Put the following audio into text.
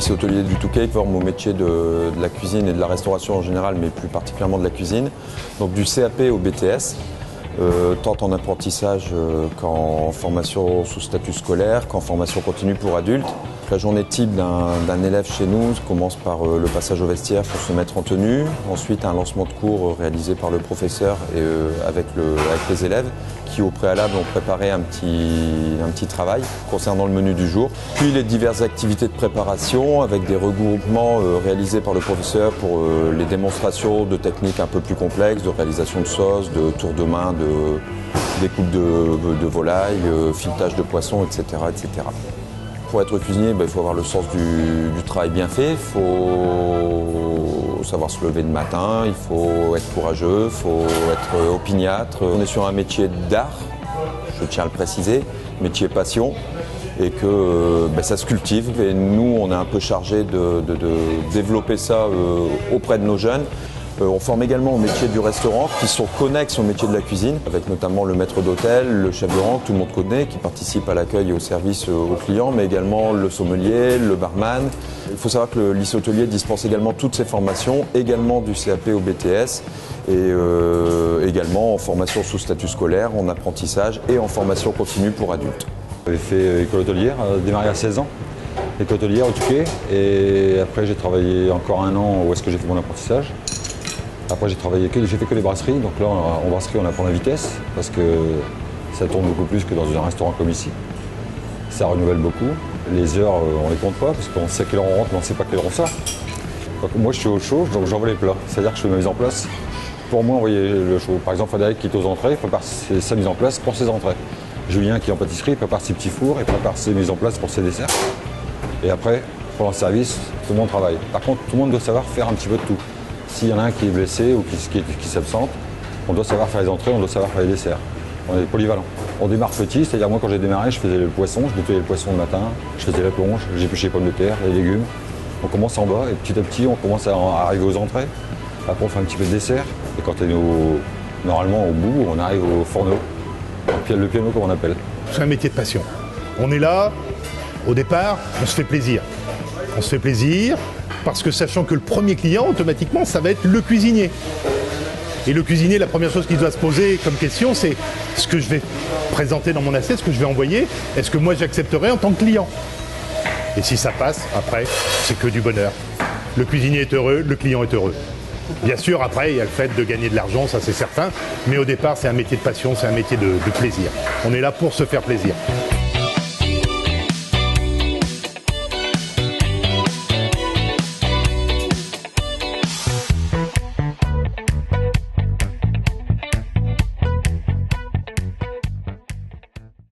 lycée hôtelier du Touquet forme au métier de la cuisine et de la restauration en général, mais plus particulièrement de la cuisine. Donc du CAP au BTS, tant en apprentissage qu'en formation sous statut scolaire, qu'en formation continue pour adultes. La journée type d'un élève chez nous commence par le passage au vestiaire pour se mettre en tenue, ensuite un lancement de cours réalisé par le professeur et avec les élèves qui au préalable ont préparé un petit travail concernant le menu du jour. Puis les diverses activités de préparation avec des regroupements réalisés par le professeur pour les démonstrations de techniques un peu plus complexes, de réalisation de sauces, de tours de main, de découpe de volaille, filetage de poissons, etc., etc. Pour être cuisinier, il faut avoir le sens du travail bien fait, il faut savoir se lever le matin, il faut être courageux, il faut être opiniâtre. On est sur un métier d'art, je tiens à le préciser, métier passion, et que ça se cultive. Et nous, on est un peu chargé de développer ça auprès de nos jeunes. On forme également au métier du restaurant qui sont connexes au métier de la cuisine, avec notamment le maître d'hôtel, le chef de rang que tout le monde connaît, qui participe à l'accueil et au service aux clients, mais également le sommelier, le barman. Il faut savoir que le lycée hôtelier dispense également toutes ces formations, également du CAP au BTS, et également en formation sous statut scolaire, en apprentissage et en formation continue pour adultes. J'ai fait école hôtelière, démarré à 16 ans. École hôtelière au Touquet, et après j'ai travaillé encore un an où est-ce que j'ai fait mon apprentissage. Après j'ai fait que les brasseries, donc là en brasserie on apprend la vitesse parce que ça tourne beaucoup plus que dans un restaurant comme ici. Ça renouvelle beaucoup. Les heures on les compte pas parce qu'on sait quelle heure on rentre mais on ne sait pas quelle heure on sort. Donc, moi je suis au chaud, donc j'envoie les plats. C'est-à-dire que je fais ma mise en place pour moi envoyer le chaud. Par exemple Frédéric qui est aux entrées, il prépare sa mise en place pour ses entrées. Julien qui est en pâtisserie, il prépare ses petits fours, il prépare ses mises en place pour ses desserts. Et après, pour le service, tout le monde travaille. Par contre, tout le monde doit savoir faire un petit peu de tout. S'il y en a un qui est blessé ou qui s'absente, on doit savoir faire les entrées, on doit savoir faire les desserts. On est polyvalent. On démarre petit, c'est-à-dire moi quand j'ai démarré, je faisais le poisson, je nettoyais le poisson le matin, je faisais la plonge, j'épluchais les pommes de terre, les légumes. On commence en bas et petit à petit on commence à arriver aux entrées. Après on fait un petit peu de dessert et quand on est normalement au bout, on arrive au fourneau, le piano comme on appelle. C'est un métier de passion. On est là, au départ, on se fait plaisir. On se fait plaisir parce que sachant que le premier client, automatiquement, ça va être le cuisinier. Et le cuisinier, la première chose qu'il doit se poser comme question, c'est ce que je vais présenter dans mon assiette, ce que je vais envoyer, est-ce que moi j'accepterai en tant que client? Et si ça passe, après, c'est que du bonheur. Le cuisinier est heureux, le client est heureux. Bien sûr, après, il y a le fait de gagner de l'argent, ça c'est certain, mais au départ, c'est un métier de passion, c'est un métier de plaisir. On est là pour se faire plaisir.